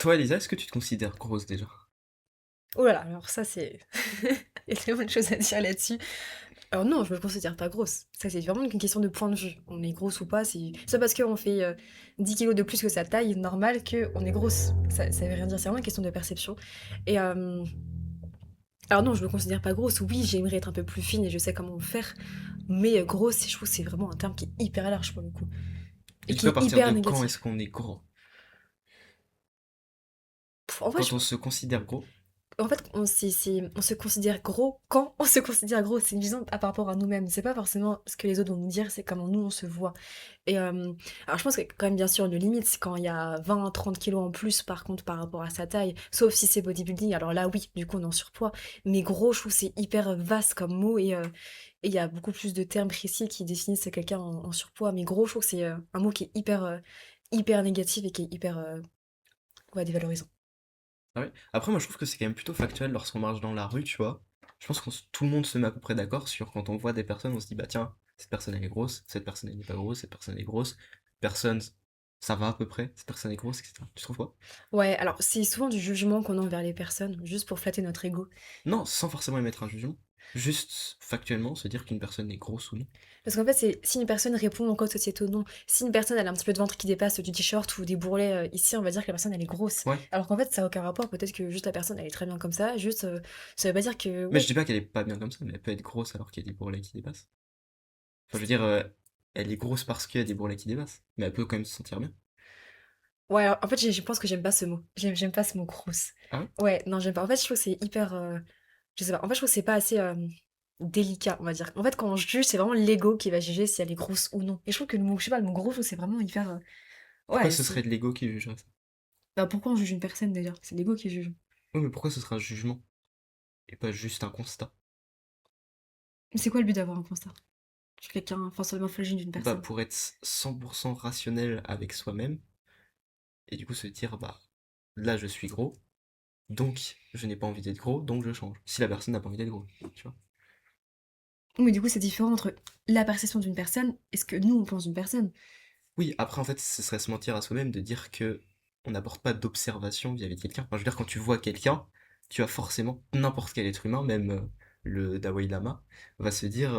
Toi, Elisa, est-ce que tu te considères grosse déjà? Oh là là, alors ça c'est... Il y a tellement de choses à dire là-dessus. Alors non, je me considère pas grosse. Ça c'est vraiment une question de point de vue. On est grosse ou pas, c'est pas parce qu'on fait 10 kilos de plus que sa taille normale qu'on est grosse. Ça veut rien dire, c'est vraiment une question de perception. Et alors non, je me considère pas grosse. Oui, j'aimerais être un peu plus fine et je sais comment faire. Mais grosse, je trouve que c'est vraiment un terme qui est hyper large pour le coup. Et Et du coup, qui à est partir hyper de quand est-ce négatif. qu'on est gros? En vrai, Quand on se considère gros? en fait, on se considère gros quand on se considère gros. C'est une vision par rapport à nous-mêmes. C'est pas forcément ce que les autres vont nous dire, c'est comment nous on se voit. Et alors je pense que quand même bien sûr une limite, c'est quand il y a 20-30 kilos en plus par contre par rapport à sa taille, sauf si c'est bodybuilding, alors là oui, du coup on est en surpoids. Mais gros, je trouve que c'est hyper vaste comme mot et il y a beaucoup plus de termes précis qui définissent quelqu'un en surpoids. Mais gros, je trouve que c'est un mot qui est hyper négatif et qui est hyper ouais, dévalorisant. Ah ouais. Après, moi, je trouve que c'est quand même plutôt factuel lorsqu'on marche dans la rue, tu vois. Je pense que tout le monde se met à peu près d'accord sur quand on voit des personnes, on se dit, bah tiens, cette personne elle est grosse, cette personne elle n'est pas grosse, cette personne elle est grosse, personne, ça va à peu près, cette personne est grosse, etc. Tu trouves pas? Ouais, alors c'est souvent du jugement qu'on a envers les personnes, juste pour flatter notre ego. Non, sans forcément émettre un jugement. Juste factuellement se dire qu'une personne est grosse ou non. Parce qu'en fait, c'est si une personne répond aux codes sociétaux, non. Si une personne elle a un petit peu de ventre qui dépasse du t-shirt ou des bourrelets ici, on va dire que la personne elle est grosse. Ouais. Alors qu'en fait, ça n'a aucun rapport. Peut-être que juste la personne elle est très bien comme ça. Juste, ça veut pas dire que Mais je ouais. dis pas qu'elle est pas bien comme ça, mais elle peut être grosse alors qu'il y a des bourrelets qui dépassent. Enfin, je veux dire, elle est grosse parce qu'il y a des bourrelets qui dépassent. Mais elle peut quand même se sentir bien. Ouais, alors, en fait, je pense que j'aime pas ce mot. J'aime pas ce mot grosse. Ah ouais? Ouais, non, j'aime pas. En fait, je trouve que c'est hyper. Je sais pas. En fait, je trouve que c'est pas assez délicat, on va dire. En fait, quand on juge, c'est vraiment l'ego qui va juger si elle est grosse ou non. Et je trouve que le mot, je sais pas, le mot gros, je trouve que c'est vraiment hyper. Pourquoi Ouais, ce c'est. serait de l'ego qui jugerait ça? Bah, pourquoi on juge une personne déjà? C'est l'ego qui juge. Oui, mais pourquoi ce serait un jugement et pas juste un constat? Mais c'est quoi le but d'avoir un constat? Sur quelqu'un, enfin sur la morphologie d'une Bah, personne. pour être 100% rationnel avec soi-même, et du coup se dire, bah, là je suis gros, donc je n'ai pas envie d'être gros, donc je change. Si la personne n'a pas envie d'être gros, tu vois. Oui, mais du coup, c'est différent entre la perception d'une personne et ce que nous, on pense d'une personne. Oui, après en fait, ce serait se mentir à soi-même de dire que on n'apporte pas d'observation vis-à-vis de quelqu'un. Enfin, je veux dire, quand tu vois quelqu'un, tu as forcément, n'importe quel être humain, même le Dalai Lama, va se dire,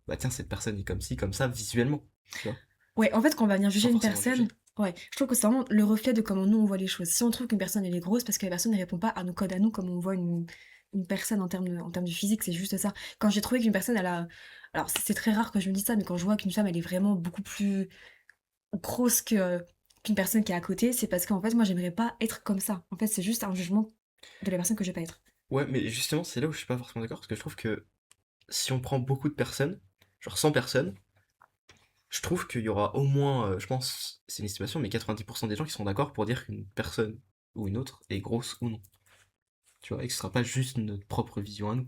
bah tiens, cette personne est comme ci, comme ça, visuellement, tu vois, Ouais, en fait, quand on va venir sans juger une forcément personne, juger. ouais, je trouve que c'est vraiment le reflet de comment nous, on voit les choses. Si on trouve qu'une personne, elle est grosse, parce que la personne ne répond pas à nos codes à nous, comme on voit une personne en termes de physique, c'est juste ça. Quand j'ai trouvé qu'une personne, elle a... Alors, c'est très rare que je me dise ça, mais quand je vois qu'une femme, elle est vraiment beaucoup plus grosse qu'une personne qui est à côté, c'est parce qu'en fait, moi, j'aimerais pas être comme ça. En fait, c'est juste un jugement de la personne que je vais pas être. Ouais, mais justement, c'est là où je suis pas forcément d'accord, parce que je trouve que si on prend beaucoup de personnes, genre 100 personnes, je trouve qu'il y aura au moins, je pense, c'est une estimation, mais 90% des gens qui seront d'accord pour dire qu'une personne ou une autre est grosse ou non. Tu vois, et que ce sera pas juste notre propre vision à nous.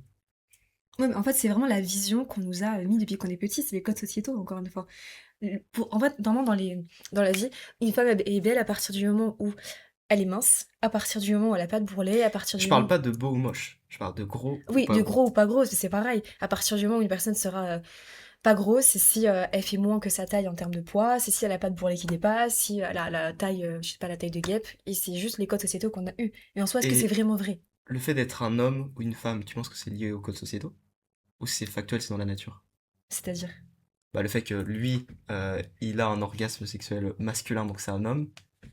Ouais, mais en fait, c'est vraiment la vision qu'on nous a mis depuis qu'on est petit, c'est les codes sociétaux, encore une fois. En fait, vraiment, dans la vie, une femme est belle à partir du moment où elle est mince, à partir du moment où elle a pas de bourrelet, à partir Je du parle moment... pas de beau ou moche, je parle de gros ou Oui, pas de gros. gros ou pas gros, c'est pareil. À partir du moment où une personne sera pas grosse, c'est si elle fait moins que sa taille en termes de poids, c'est si elle a pas de bourrelet qui dépasse, si elle a la taille, je sais pas, la taille de guêpe, et c'est juste les codes sociétaux qu'on a eus. Et en soi, est-ce que c'est Et vraiment vrai? le fait d'être un homme ou une femme, tu penses que c'est lié aux codes sociétaux? Ou c'est factuel, c'est dans la nature? C'est-à-dire... Bah, le fait que lui, il a un orgasme sexuel masculin, donc c'est un homme,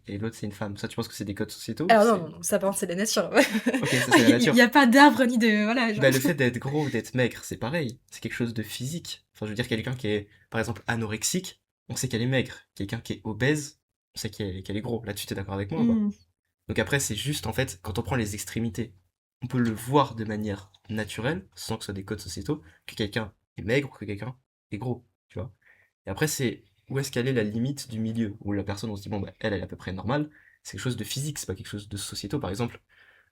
et l'autre c'est une femme. Ça, tu penses que c'est des codes sociétaux ou Alors non, c'est... non, non, ça par contre c'est la nature. Ok, ça c'est la Il y nature. a pas d'arbre ni de... Voilà, genre... Bah, le fait d'être gros ou d'être maigre, c'est pareil. C'est quelque chose de physique. Enfin, je veux dire, quelqu'un qui est, par exemple, anorexique, on sait qu'elle est maigre. Quelqu'un qui est obèse, on sait qu'elle est gros. Là-dessus, t'es d'accord avec moi ou pas? Hmm. Donc après, c'est juste, en fait, quand on prend les extrémités, on peut le voir de manière naturelle, sans que ce soit des codes sociétaux, que quelqu'un est maigre ou que quelqu'un est gros, tu vois. Et après, c'est où est-ce qu'elle est la limite du milieu, où la personne, on se dit, bon, bah, elle est à peu près normale, c'est quelque chose de physique, c'est pas quelque chose de sociétaux. Par exemple,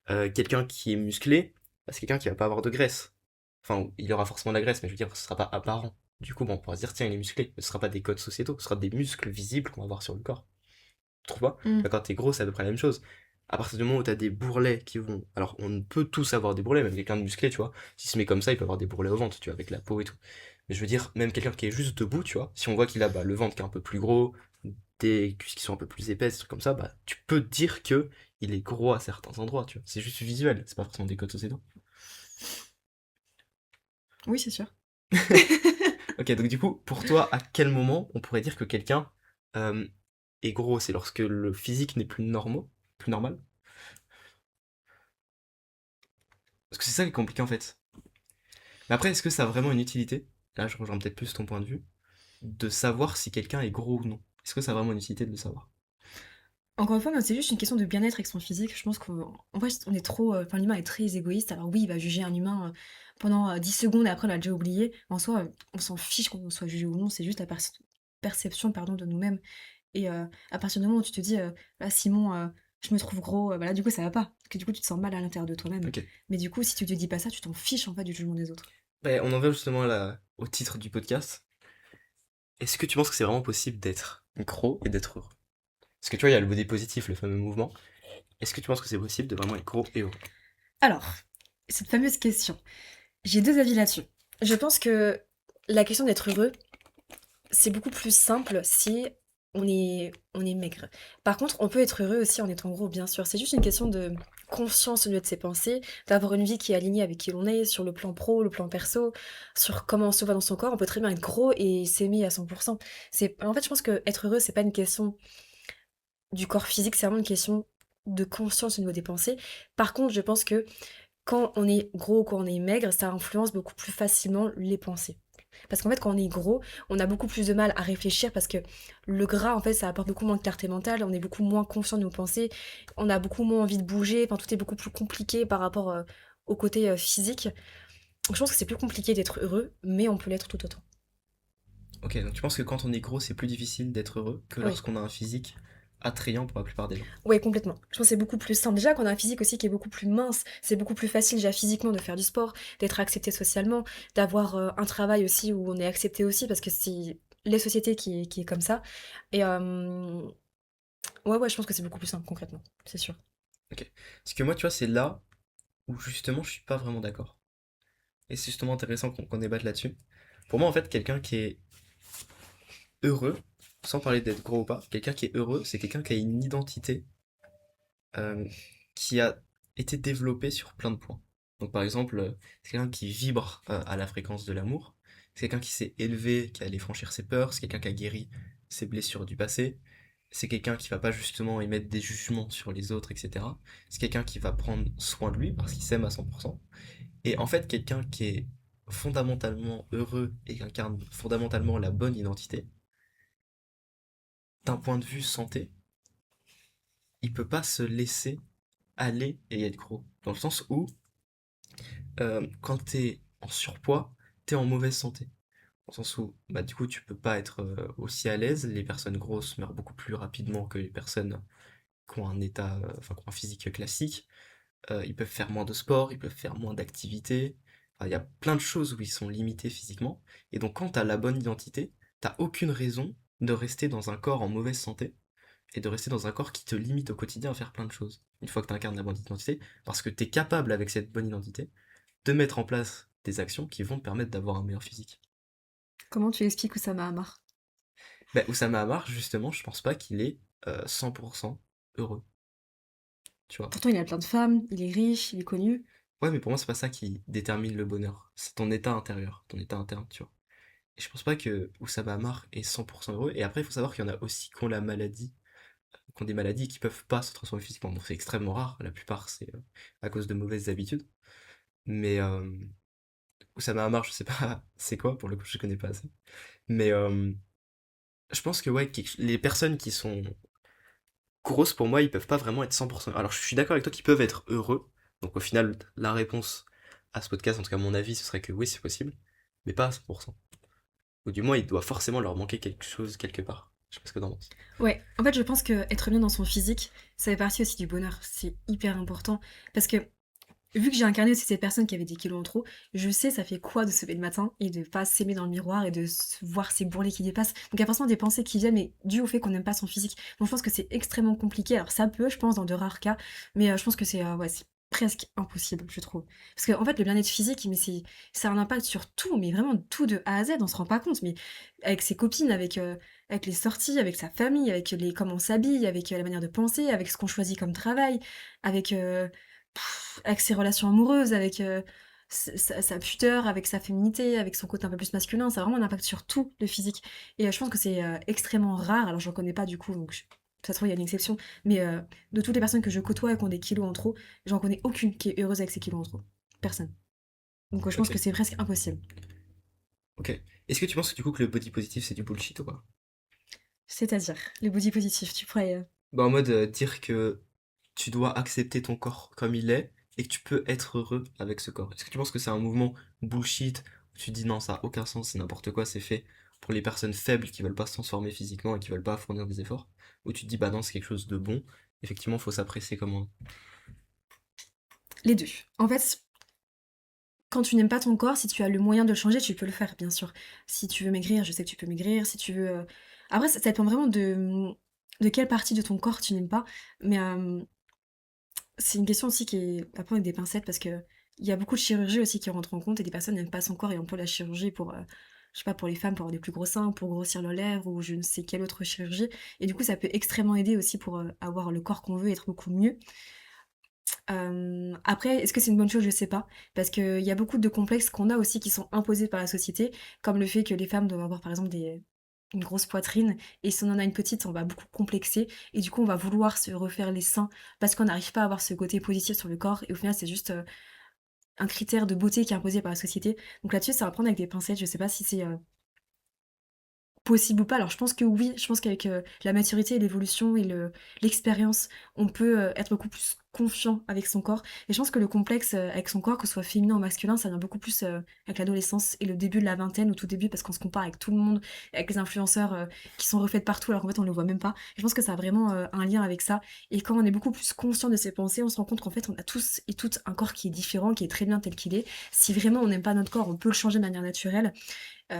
quelqu'un qui est musclé, bah, c'est quelqu'un qui va pas avoir de graisse. Enfin, il aura forcément de la graisse, mais je veux dire, ce sera pas apparent. Du coup, bon, on pourra se dire, tiens, il est musclé, mais ce sera pas des codes sociétaux, ce sera des muscles visibles qu'on va voir sur le corps. Tu trouves pas? Hmm. Bah, quand t'es gros, c'est à peu près la même chose. À partir du moment où t'as des bourrelets qui vont. Alors, on peut tous avoir des bourrelets, même quelqu'un de musclé, tu vois. S'il se met comme ça, il peut avoir des bourrelets au ventre, tu vois, avec la peau et tout. Mais je veux dire, même quelqu'un qui est juste debout, tu vois, si on voit qu'il a bah, le ventre qui est un peu plus gros, des cuisses qui sont un peu plus épaisses, des trucs comme ça, bah, tu peux te dire que il est gros à certains endroits, tu vois. C'est juste visuel, c'est pas forcément des codes sociétaux. Oui, c'est sûr. Ok, donc du coup, pour toi, à quel moment on pourrait dire que quelqu'un euh, est gros? C'est lorsque le physique n'est plus normal? Parce que c'est ça qui est compliqué en fait. Mais après, est-ce que ça a vraiment une utilité? Là, je rejoins peut-être plus ton point de vue, de savoir si quelqu'un est gros ou non. Est-ce que ça a vraiment une utilité de le savoir? Encore une fois, moi, c'est juste une question de bien-être avec son physique. Je pense qu'en vrai, on est trop, enfin, l'humain est très égoïste. Alors oui, il va juger un humain pendant 10 secondes et après, on l'a déjà oublié. En soi, on s'en fiche qu'on soit jugé ou non. C'est juste la perception, pardon, de nous-mêmes. Et à partir du moment où tu te dis, là, Simon, je me trouve gros, bah là, du coup, ça va pas. Parce que du coup, tu te sens mal à l'intérieur de toi-même. Ok. Mais du coup, si tu te dis pas ça, tu t'en fiches en fait du jugement des autres. Ben, on en vient justement au titre du podcast. Est-ce que tu penses que c'est vraiment possible d'être gros et d'être heureux? Parce que tu vois, il y a le body positif, le fameux mouvement. Est-ce que tu penses que c'est possible de vraiment être gros et heureux? Alors, cette fameuse question, j'ai deux avis là-dessus. Je pense que la question d'être heureux, c'est beaucoup plus simple si on est maigre. Par contre, on peut être heureux aussi en étant gros, bien sûr. C'est juste une question de conscience au lieu de ses pensées, d'avoir une vie qui est alignée avec qui l'on est, sur le plan pro, le plan perso, sur comment on se voit dans son corps. On peut très bien être gros et s'aimer à 100%. En fait, je pense que être heureux, c'est pas une question du corps physique, c'est vraiment une question de conscience au niveau des pensées. Par contre, je pense que quand on est gros ou quand on est maigre, ça influence beaucoup plus facilement les pensées. Parce qu'en fait, quand on est gros, on a beaucoup plus de mal à réfléchir parce que le gras, en fait, ça apporte beaucoup moins de clarté mentale, on est beaucoup moins conscient de nos pensées, on a beaucoup moins envie de bouger, enfin, tout est beaucoup plus compliqué par rapport au côté physique. Donc, je pense que c'est plus compliqué d'être heureux, mais on peut l'être tout autant. Ok, donc tu penses que quand on est gros, c'est plus difficile d'être heureux que Oui, lorsqu'on a un physique attrayant pour la plupart des gens. oui, complètement. Je pense que c'est beaucoup plus simple. Déjà, quand on a un physique aussi qui est beaucoup plus mince, c'est beaucoup plus facile déjà physiquement de faire du sport, d'être accepté socialement, d'avoir un travail aussi où on est accepté aussi, parce que c'est les sociétés qui est comme ça. Et ouais, ouais, je pense que c'est beaucoup plus simple concrètement, c'est sûr. Ok. Parce que moi, tu vois, c'est là où justement je suis pas vraiment d'accord. Et c'est justement intéressant qu'on débatte là-dessus. Pour moi, en fait, quelqu'un qui est heureux, sans parler d'être gros ou pas, quelqu'un qui est heureux, c'est quelqu'un qui a une identité euh, qui a été développée sur plein de points. Donc par exemple, c'est quelqu'un qui vibre à la fréquence de l'amour, c'est quelqu'un qui s'est élevé, qui a allé franchir ses peurs, c'est quelqu'un qui a guéri ses blessures du passé, c'est quelqu'un qui va pas justement émettre des jugements sur les autres, etc. C'est quelqu'un qui va prendre soin de lui parce qu'il s'aime à 100%. Et en fait, quelqu'un qui est fondamentalement heureux et qui incarne fondamentalement la bonne identité, d'un point de vue santé, il peut pas se laisser aller et être gros. Dans le sens où, quand t'es en surpoids, t'es en mauvaise santé. Dans le sens où, bah, du coup, tu peux pas être aussi à l'aise. Les personnes grosses meurent beaucoup plus rapidement que les personnes qui ont un état, enfin, qui ont un physique classique. Ils peuvent faire moins de sport, ils peuvent faire moins d'activités. Enfin, il y a plein de choses où ils sont limités physiquement. Et donc, quand t'as la bonne identité, t'as aucune raison de rester dans un corps en mauvaise santé et de rester dans un corps qui te limite au quotidien à faire plein de choses. Une fois que tu incarnes la bonne identité, parce que tu es capable avec cette bonne identité de mettre en place des actions qui vont te permettre d'avoir un meilleur physique. Comment tu expliques Oussama Hamar? Bah, Oussama Hamar, justement, je pense pas qu'il est 100% heureux, tu vois. Pourtant, il a plein de femmes, il est riche, il est connu. Ouais, mais pour moi, c'est pas ça qui détermine le bonheur. C'est ton état intérieur, ton état interne, tu vois. Et je pense pas que Oussama Hamar est 100% heureux. Et après, il faut savoir qu'il y en a aussi qui ont la maladie, qui ont des maladies qui peuvent pas se transformer physiquement. Donc c'est extrêmement rare. La plupart, c'est à cause de mauvaises habitudes. Mais Oussama Hamar, je sais pas c'est quoi, pour le coup, je connais pas assez. Mais je pense que ouais, les personnes qui sont grosses, pour moi, ils peuvent pas vraiment être 100%. Alors je suis d'accord avec toi qu'ils peuvent être heureux. Donc au final, la réponse à ce podcast, en tout cas mon avis, ce serait que oui, c'est possible. Mais pas à 100%. Ou du moins, il doit forcément leur manquer quelque chose quelque part. Je sais pas ce que t'en penses. Ouais, en fait, je pense que être bien dans son physique, ça fait partie aussi du bonheur. C'est hyper important. Parce que vu que j'ai incarné aussi cette personne qui avait des kilos en trop, je sais ça fait quoi de se lever le matin et de pas s'aimer dans le miroir et de voir ses bourrelets qui dépassent. Donc il y a forcément des pensées qui viennent, mais dû au fait qu'on n'aime pas son physique. Donc je pense que c'est extrêmement compliqué. Alors ça peut, je pense, dans de rares cas, mais je pense que c'est ouais, c'est presque impossible, je trouve. Parce qu'en fait, le bien-être physique, mais c'est un impact sur tout, mais vraiment tout de A à Z, on se rend pas compte. Mais avec ses copines, avec les sorties, avec sa famille, avec comment on s'habille, avec la manière de penser, avec ce qu'on choisit comme travail, avec, avec ses relations amoureuses, avec sa pudeur, avec sa féminité, avec son côté un peu plus masculin, ça a vraiment un impact sur tout le physique. Et je pense que c'est extrêmement rare. Alors, j'en connais pas du coup, donc ça se trouve, il y a une exception. Mais de toutes les personnes que je côtoie et qui ont des kilos en trop, j'en connais aucune qui est heureuse avec ses kilos en trop. Personne. Donc je pense que Ok, c'est presque impossible. ok. Est-ce que tu penses que du coup que le body positif c'est du bullshit ou pas? C'est-à-dire, le body positif, tu pourrais... Bah en mode dire que tu dois accepter ton corps comme il est et que tu peux être heureux avec ce corps. Est-ce que tu penses que c'est un mouvement bullshit où tu dis non, ça a aucun sens, c'est n'importe quoi, c'est fait pour les personnes faibles qui veulent pas se transformer physiquement et qui veulent pas fournir des efforts? Ou tu te dis bah non, c'est quelque chose de bon, effectivement, faut s'apprécier comme on. Les deux. En fait, quand tu n'aimes pas ton corps, si tu as le moyen de le changer, tu peux le faire, bien sûr. Si tu veux maigrir, je sais que tu peux maigrir. Si tu veux... Après, ça dépend vraiment de quelle partie de ton corps tu n'aimes pas. Mais c'est une question aussi qui est à prendre avec des pincettes parce que il y a beaucoup de chirurgies aussi qui rentrent en compte et des personnes n'aiment pas son corps et on peut la chirurgie pour, je sais pas, pour les femmes, pour avoir des plus gros seins, pour grossir leurs lèvres ou je ne sais quelle autre chirurgie. Et du coup, ça peut extrêmement aider aussi pour avoir le corps qu'on veut, être beaucoup mieux. Après, est-ce que c'est une bonne chose? Je sais pas. Parce qu'il y a beaucoup de complexes qu'on a aussi qui sont imposés par la société, comme le fait que les femmes doivent avoir par exemple une grosse poitrine, et si on en a une petite, on va beaucoup complexer, et du coup on va vouloir se refaire les seins parce qu'on n'arrive pas à avoir ce côté positif sur le corps, et au final c'est juste un critère de beauté qui est imposé par la société. Donc là-dessus, ça va prendre avec des pincettes, je sais pas si c'est possible ou pas. Alors je pense que oui, je pense qu'avec la maturité et l'évolution et l'expérience, on peut être beaucoup plus confiant avec son corps. Et je pense que le complexe avec son corps, que ce soit féminin ou masculin, ça vient beaucoup plus avec l'adolescence et le début de la vingtaine, au tout début, parce qu'on se compare avec tout le monde, avec les influenceurs qui sont refaits de partout, alors qu'en fait on ne le voit même pas. Et je pense que ça a vraiment un lien avec ça. Et quand on est beaucoup plus conscient de ses pensées, on se rend compte qu'en fait on a tous et toutes un corps qui est différent, qui est très bien tel qu'il est. Si vraiment on n'aime pas notre corps, on peut le changer de manière naturelle.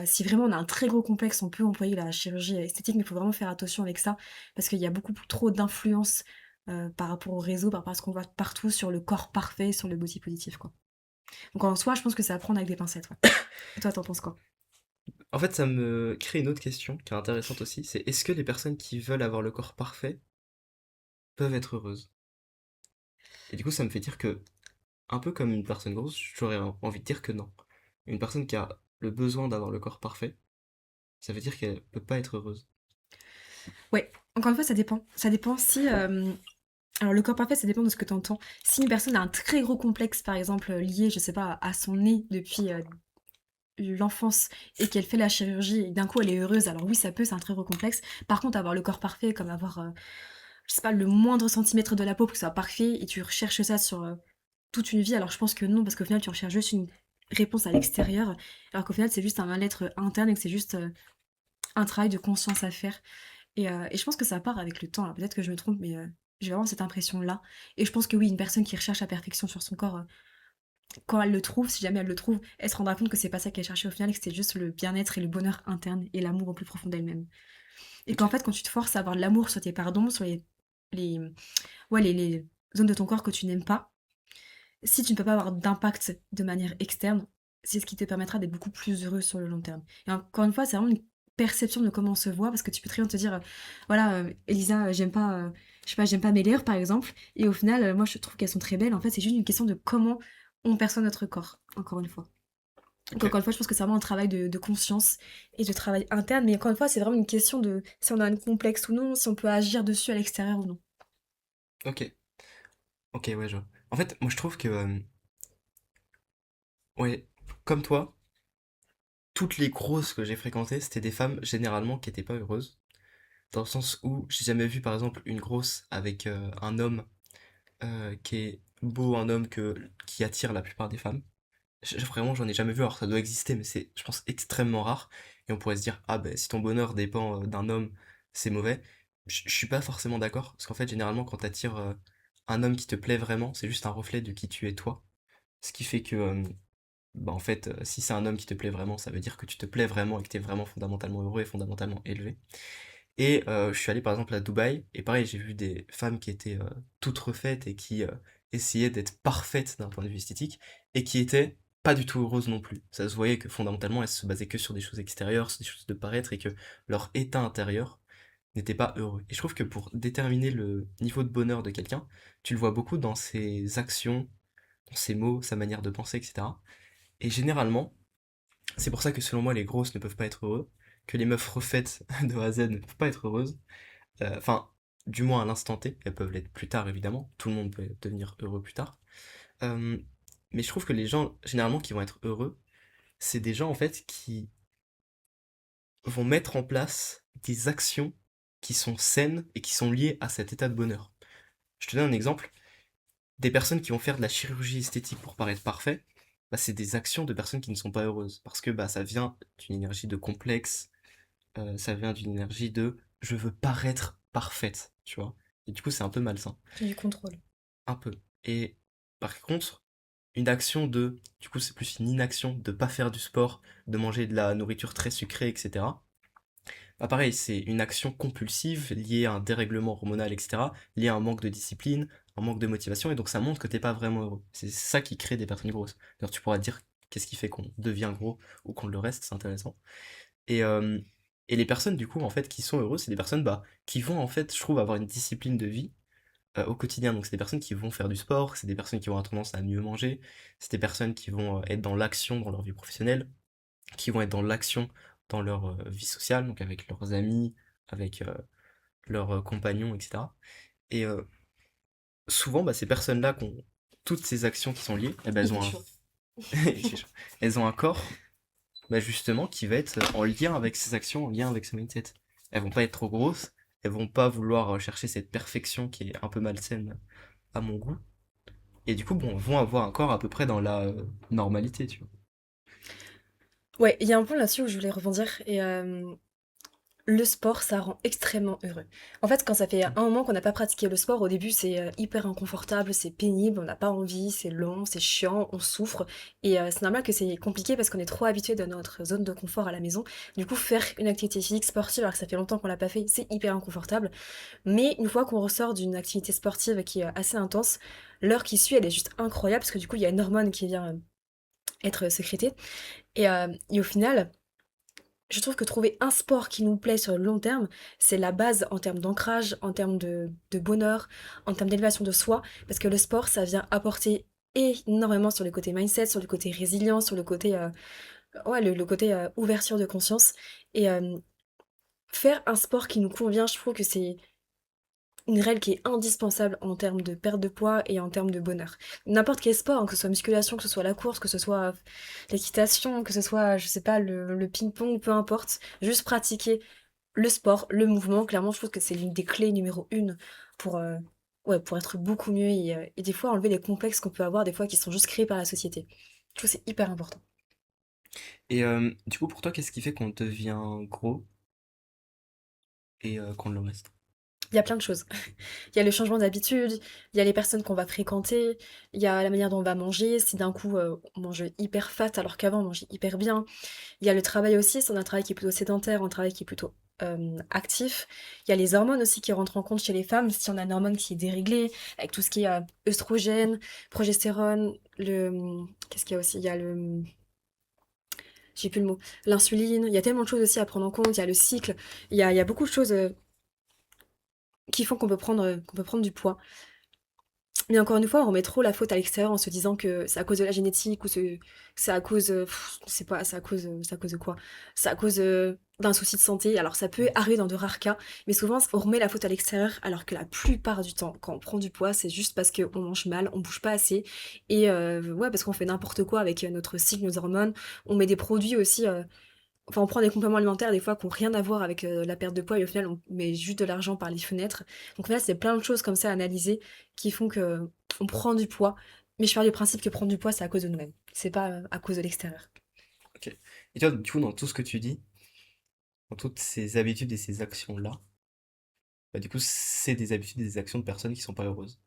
Si vraiment on a un très gros complexe, on peut employer la chirurgie esthétique, mais il faut vraiment faire attention avec ça, parce qu'il y a beaucoup trop d'influence par rapport au réseau, par rapport à ce qu'on voit partout sur le corps parfait, sur le body positif, quoi. Donc en soi, je pense que c'est à prendre avec des pincettes, ouais. Et toi, t'en penses quoi? En fait, ça me crée une autre question qui est intéressante aussi, c'est est-ce que les personnes qui veulent avoir le corps parfait peuvent être heureuses? Et du coup, ça me fait dire que, un peu comme une personne grosse, j'aurais envie de dire que non. Une personne qui a le besoin d'avoir le corps parfait, ça veut dire qu'elle peut pas être heureuse. Ouais, encore une fois, ça dépend. Ça dépend si... alors le corps parfait, ça dépend de ce que tu entends. Si une personne a un très gros complexe, par exemple, lié, je sais pas, à son nez depuis l'enfance et qu'elle fait la chirurgie et d'un coup elle est heureuse, alors oui, ça peut, c'est un très gros complexe. Par contre, avoir le corps parfait, comme avoir je sais pas, le moindre centimètre de la peau pour que ça soit parfait et tu recherches ça sur toute une vie. Alors je pense que non, parce qu'au final tu recherches juste une réponse à l'extérieur, alors qu'au final c'est juste un mal-être interne et que c'est juste un travail de conscience à faire. Et je pense que ça part avec le temps. Alors peut-être que je me trompe, mais j'ai vraiment cette impression-là. Et je pense que oui, une personne qui recherche la perfection sur son corps, quand elle le trouve, si jamais elle le trouve, elle se rendra compte que c'est pas ça qu'elle cherchait au final, et que c'était juste le bien-être et le bonheur interne et l'amour au plus profond d'elle-même. Et qu'en Ok. fait, quand tu te forces à avoir de l'amour sur tes pardons, sur les, ouais, les zones de ton corps que tu n'aimes pas, si tu ne peux pas avoir d'impact de manière externe, c'est ce qui te permettra d'être beaucoup plus heureux sur le long terme. Et encore une fois, c'est vraiment une perception de comment on se voit, parce que tu peux très bien te dire, voilà, Elisa, j'aime pas, je sais pas, j'aime pas mes lèvres, par exemple, et au final, moi, je trouve qu'elles sont très belles. En fait, c'est juste une question de comment on perçoit notre corps, encore une fois. Donc, Ok. encore une fois, je pense que c'est vraiment un travail de conscience et de travail interne, mais encore une fois, c'est vraiment une question de si on a un complexe ou non, si on peut agir dessus à l'extérieur ou non. Ok. Ok, ouais, je vois. En fait, moi je trouve que, ouais, comme toi, toutes les grosses que j'ai fréquentées, c'était des femmes généralement qui étaient pas heureuses. Dans le sens où j'ai jamais vu par exemple une grosse avec un homme qui est beau, un homme qui attire la plupart des femmes. Vraiment, j'en ai jamais vu. Alors ça doit exister, mais c'est, je pense, extrêmement rare. Et on pourrait se dire, ah ben si ton bonheur dépend d'un homme, c'est mauvais. Je suis pas forcément d'accord, parce qu'en fait, généralement, quand t'attires un homme qui te plaît vraiment, c'est juste un reflet de qui tu es toi. Ce qui fait que, bah, en fait, si c'est un homme qui te plaît vraiment, ça veut dire que tu te plais vraiment et que t'es vraiment fondamentalement heureux et fondamentalement élevé. Et je suis allé par exemple à Dubaï, et pareil, j'ai vu des femmes qui étaient toutes refaites et qui essayait d'être parfaite d'un point de vue esthétique, et qui était pas du tout heureuse non plus. Ça se voyait que fondamentalement, elles se basaient que sur des choses extérieures, sur des choses de paraître, et que leur état intérieur n'était pas heureux. Et je trouve que pour déterminer le niveau de bonheur de quelqu'un, tu le vois beaucoup dans ses actions, dans ses mots, sa manière de penser, etc. Et généralement, c'est pour ça que selon moi, les grosses ne peuvent pas être heureux, que les meufs refaites de A à Z ne peuvent pas être heureuses. Enfin, du moins à l'instant T, elles peuvent l'être plus tard évidemment, tout le monde peut devenir heureux plus tard. Euh, mais je trouve que les gens, généralement, qui vont être heureux, c'est des gens en fait qui vont mettre en place des actions qui sont saines et qui sont liées à cet état de bonheur. Je te donne un exemple. Des personnes qui vont faire de la chirurgie esthétique pour paraître parfait, bah, c'est des actions de personnes qui ne sont pas heureuses. Parce que bah, ça vient d'une énergie de complexe, ça vient d'une énergie de je veux paraître parfaite, tu vois. Et du coup, c'est un peu malsain. C'est du contrôle. Un peu. Et par contre, une action de, du coup, c'est plus une inaction de pas faire du sport, de manger de la nourriture très sucrée, etc. Bah pareil, c'est une action compulsive liée à un dérèglement hormonal, etc., liée à un manque de discipline, un manque de motivation, et donc ça montre que t'es pas vraiment heureux. C'est ça qui crée des personnes grosses. D'ailleurs, tu pourras dire qu'est-ce qui fait qu'on devient gros ou qu'on le reste, c'est intéressant. Et, euh, et les personnes, du coup, en fait, qui sont heureuses, c'est des personnes bah, qui vont, en fait, je trouve, avoir une discipline de vie au quotidien. Donc, c'est des personnes qui vont faire du sport, c'est des personnes qui vont avoir tendance à mieux manger, c'est des personnes qui vont être dans l'action dans leur vie professionnelle, qui vont être dans l'action dans leur vie sociale, donc avec leurs amis, avec leurs compagnons, etc. Et souvent, bah, ces personnes-là qui ont toutes ces actions qui sont liées, eh ben, Il elles fait ont un, chaud. il fait chaud. Elles ont un corps bah, justement qui va être en lien avec ces actions, en lien avec ce mindset. Elles vont pas être trop grosses, elles vont pas vouloir chercher cette perfection qui est un peu malsaine à mon goût. Et du coup, bon, vont avoir un corps à peu près dans la normalité, tu vois. Ouais, il y a un point là-dessus où je voulais rebondir et le sport, ça rend extrêmement heureux. En fait, quand ça fait un moment qu'on n'a pas pratiqué le sport, au début, c'est hyper inconfortable, c'est pénible, on n'a pas envie, c'est long, c'est chiant, on souffre. Et c'est normal que c'est compliqué parce qu'on est trop habitué dans notre zone de confort à la maison. Du coup, faire une activité physique sportive, alors que ça fait longtemps qu'on l'a pas fait, c'est hyper inconfortable. Mais une fois qu'on ressort d'une activité sportive qui est assez intense, l'heure qui suit, elle est juste incroyable parce que du coup, il y a une hormone qui vient être sécrétée. Et au final, je trouve que trouver un sport qui nous plaît sur le long terme, c'est la base en termes d'ancrage, en termes de bonheur, en termes d'élévation de soi, parce que le sport, ça vient apporter énormément sur le côté mindset, sur le côté résilience, sur le côté, ouais, le côté ouverture de conscience. Et faire un sport qui nous convient, je trouve que c'est une règle qui est indispensable en termes de perte de poids et en termes de bonheur. N'importe quel sport, hein, que ce soit musculation, que ce soit la course, que ce soit l'équitation, que ce soit, je sais pas, le ping-pong, peu importe, juste pratiquer le sport, le mouvement, clairement, je trouve que c'est l'une des clés numéro une pour, ouais, pour être beaucoup mieux et des fois enlever les complexes qu'on peut avoir, des fois qui sont juste créés par la société. Je trouve que c'est hyper important. Et du coup, pour toi, qu'est-ce qui fait qu'on devient gros et qu'on le reste? Il y a plein de choses. Il y a le changement d'habitude, il y a les personnes qu'on va fréquenter, il y a la manière dont on va manger, si d'un coup on mange hyper fat alors qu'avant on mangeait hyper bien. Il y a le travail aussi, si on a un travail qui est plutôt sédentaire, un travail qui est plutôt actif. Il y a les hormones aussi qui rentrent en compte chez les femmes, si on a une hormone qui est déréglée, avec tout ce qui est œstrogène, progestérone, qu'est-ce qu'il y a aussi? Il y a j'ai plus le mot, l'insuline, il y a tellement de choses aussi à prendre en compte, il y a le cycle, il y a beaucoup de choses qui font qu'on peut prendre du poids. Mais encore une fois, on remet trop la faute à l'extérieur en se disant que c'est à cause de la génétique ou c'est à cause, c'est pas, c'est à cause de quoi? C'est à cause d'un souci de santé. Alors ça peut arriver dans de rares cas, mais souvent on remet la faute à l'extérieur, alors que la plupart du temps, quand on prend du poids, c'est juste parce qu'on mange mal, on bouge pas assez, et ouais, parce qu'on fait n'importe quoi avec notre cycle, nos hormones. On met des produits aussi. Enfin, on prend des compléments alimentaires des fois qui n'ont rien à voir avec la perte de poids et au final on met juste de l'argent par les fenêtres. Donc là, c'est plein de choses comme ça à analyser qui font que on prend du poids. Mais je pars du principe que prendre du poids, c'est à cause de nous-mêmes. C'est pas à cause de l'extérieur. Ok. Et toi, du coup, dans tout ce que tu dis, dans toutes ces habitudes et ces actions-là, bah, du coup, c'est des habitudes et des actions de personnes qui sont pas heureuses.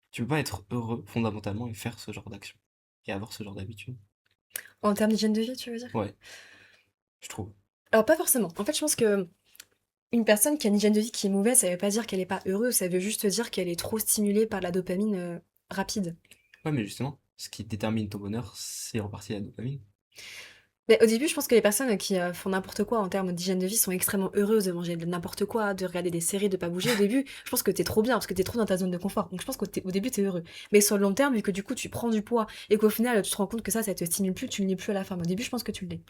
Tu peux pas être heureux fondamentalement et faire ce genre d'action. Et avoir ce genre d'habitude. En termes d'hygiène de vie, tu veux dire? Ouais, je trouve. Alors pas forcément. En fait, je pense que une personne qui a une hygiène de vie qui est mauvaise, ça veut pas dire qu'elle est pas heureuse, ça veut juste dire qu'elle est trop stimulée par la dopamine rapide. Ouais, mais justement, ce qui détermine ton bonheur, c'est en partie la dopamine. Mais au début, je pense que les personnes qui font n'importe quoi en termes d'hygiène de vie sont extrêmement heureuses de manger de n'importe quoi, de regarder des séries, de pas bouger. Au début, je pense que t'es trop bien parce que t'es trop dans ta zone de confort. Donc je pense qu'au début, t'es heureux. Mais sur le long terme, vu que du coup, tu prends du poids et qu'au final, tu te rends compte que ça te stimule plus, tu ne l'es plus à la fin. Mais au début, je pense que tu l'es.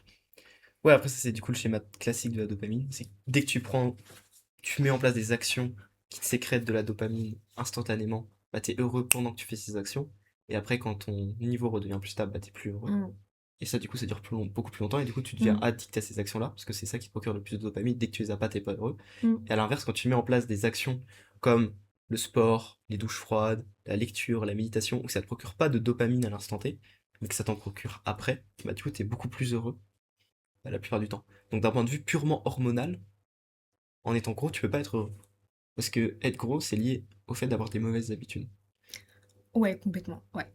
Ouais, après, ça, c'est du coup le schéma classique de la dopamine. C'est que dès que tu mets en place des actions qui te sécrètent de la dopamine instantanément, bah, t'es heureux pendant que tu fais ces actions. Et après, quand ton niveau redevient plus stable, bah, t'es plus heureux. Mm. Et ça, du coup, ça dure beaucoup plus longtemps. Et du coup, tu deviens Mm. addict à ces actions-là, parce que c'est ça qui te procure le plus de dopamine. Dès que tu les as pas, t'es pas heureux. Mm. Et à l'inverse, quand tu mets en place des actions comme le sport, les douches froides, la lecture, la méditation, où ça te procure pas de dopamine à l'instant T, mais que ça t'en procure après, bah, du coup, t'es beaucoup plus heureux bah, la plupart du temps. Donc, d'un point de vue purement hormonal, en étant gros, tu peux pas être heureux. Parce que être gros, c'est lié au fait d'avoir des mauvaises habitudes. Ouais, complètement. Ouais.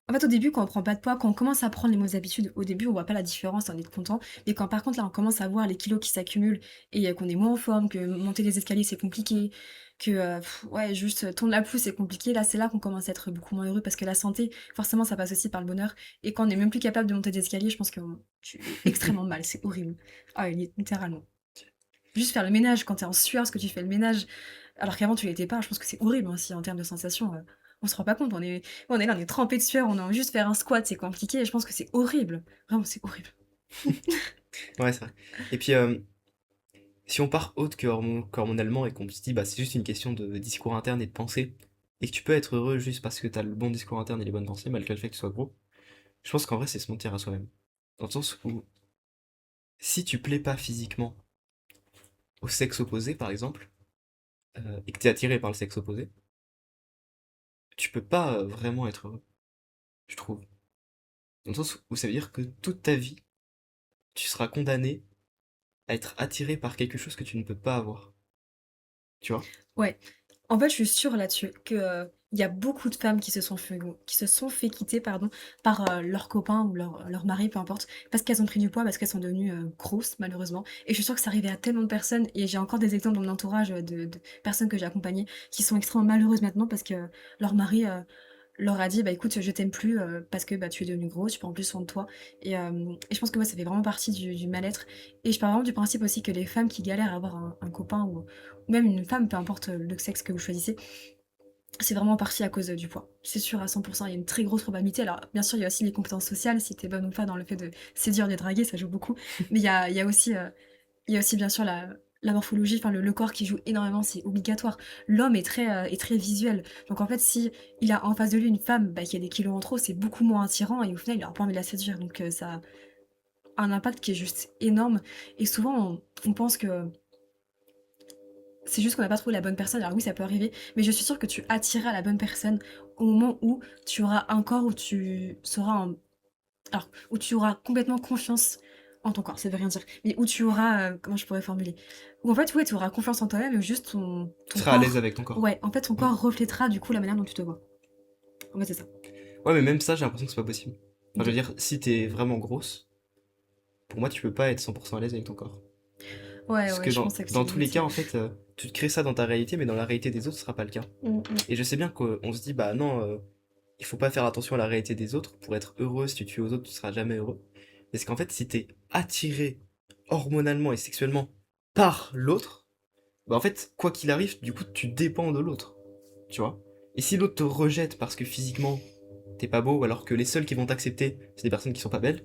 En fait, au début, quand on prend pas de poids, quand on commence à prendre les mauvaises habitudes, au début, on voit pas la différence, on est content. Mais quand par contre, là, on commence à voir les kilos qui s'accumulent et qu'on est moins en forme, que monter les escaliers, c'est compliqué, que ouais, juste tourner la pelouse, c'est compliqué, là, c'est là qu'on commence à être beaucoup moins heureux parce que la santé, forcément, ça passe aussi par le bonheur. Et quand on est même plus capable de monter des escaliers, je pense que tu es extrêmement mal, c'est horrible. Ah, littéralement. Juste faire le ménage quand t'es en sueur, parce que tu fais le ménage, alors qu'avant tu l'étais pas, je pense que c'est horrible aussi en termes de sensations. On se rend pas compte, on est là, on est trempé de sueur, on a juste faire un squat, c'est compliqué, et je pense que c'est horrible. Vraiment, c'est horrible. Ouais, c'est vrai. Et puis, si on part autre qu'hormonalement et qu'on se dit, bah, c'est juste une question de discours interne et de pensée, et que tu peux être heureux juste parce que t'as le bon discours interne et les bonnes pensées, malgré le fait que tu sois gros, je pense qu'en vrai, c'est se mentir à soi-même. Dans le sens où, si tu plais pas physiquement au sexe opposé, par exemple, et que t'es attiré par le sexe opposé, tu peux pas vraiment être heureux, je trouve. Dans le sens où ça veut dire que toute ta vie, tu seras condamné à être attiré par quelque chose que tu ne peux pas avoir. Tu vois? Ouais. En fait, je suis sûre là-dessus que, il y a beaucoup de femmes qui se sont fait quitter, pardon, par, leur copain ou leur mari, peu importe, parce qu'elles ont pris du poids, parce qu'elles sont devenues, grosses, malheureusement. Et je suis sûre que ça arrivait à tellement de personnes et j'ai encore des exemples dans mon entourage, de personnes que j'ai accompagnées qui sont extrêmement malheureuses maintenant parce que leur mari, leur a dit: «Bah, écoute, je t'aime plus, parce que, bah, tu es devenue grosse, tu prends plus soin de toi» et je pense que, ouais, ça fait vraiment partie du mal-être et je pars vraiment du principe aussi que les femmes qui galèrent à avoir un copain ou même une femme, peu importe, le sexe que vous choisissez, c'est vraiment partie à cause, du poids. C'est sûr à 100. Il y a une très grosse probabilité. Alors bien sûr, il y a aussi les compétences sociales, si tu es bonne ou pas dans le fait de séduire, de draguer, ça joue beaucoup. Mais il y a aussi bien sûr la morphologie, enfin le corps qui joue énormément, c'est obligatoire. L'homme est très visuel. Donc en fait, si il a en face de lui une femme, bah, qui a des kilos en trop, c'est beaucoup moins attirant et au final, il aura pas envie de la séduire. Donc ça a un impact qui est juste énorme et souvent on pense que c'est juste qu'on n'a pas trouvé la bonne personne. Alors oui, ça peut arriver, mais je suis sûre que tu attireras la bonne personne au moment où tu auras un corps où tu seras alors, où tu auras complètement confiance en ton corps, ça veut rien dire, mais où tu auras, comment je pourrais formuler? Où en fait, ouais, tu auras confiance en toi-même et juste Tu ton seras à l'aise corps avec ton corps. ouais, en fait, ton Mm. corps reflétera du coup la manière dont tu te vois. En fait, c'est ça. Ouais, mais même ça, j'ai l'impression que c'est pas possible. Enfin, je veux OK. dire, si t'es vraiment grosse, pour moi, tu peux pas être 100% à l'aise avec ton corps. Ouais, Parce ouais, que je pense que dans tu tous veux les cas, dire. en fait, tu te crées ça dans ta réalité, mais dans la réalité des autres, ce sera pas le cas. Mmh mh. Et je sais bien qu'on se dit, bah non, il faut pas faire attention à la réalité des autres. Pour être heureux, si tu te fies aux autres, tu seras jamais heureux. Mais c'est qu'en fait, si t'es attiré hormonalement et sexuellement par l'autre, bah en fait, quoi qu'il arrive, du coup, tu dépends de l'autre. Tu vois? Et si l'autre te rejette parce que physiquement, t'es pas beau, alors que les seuls qui vont t'accepter, c'est des personnes qui sont pas belles,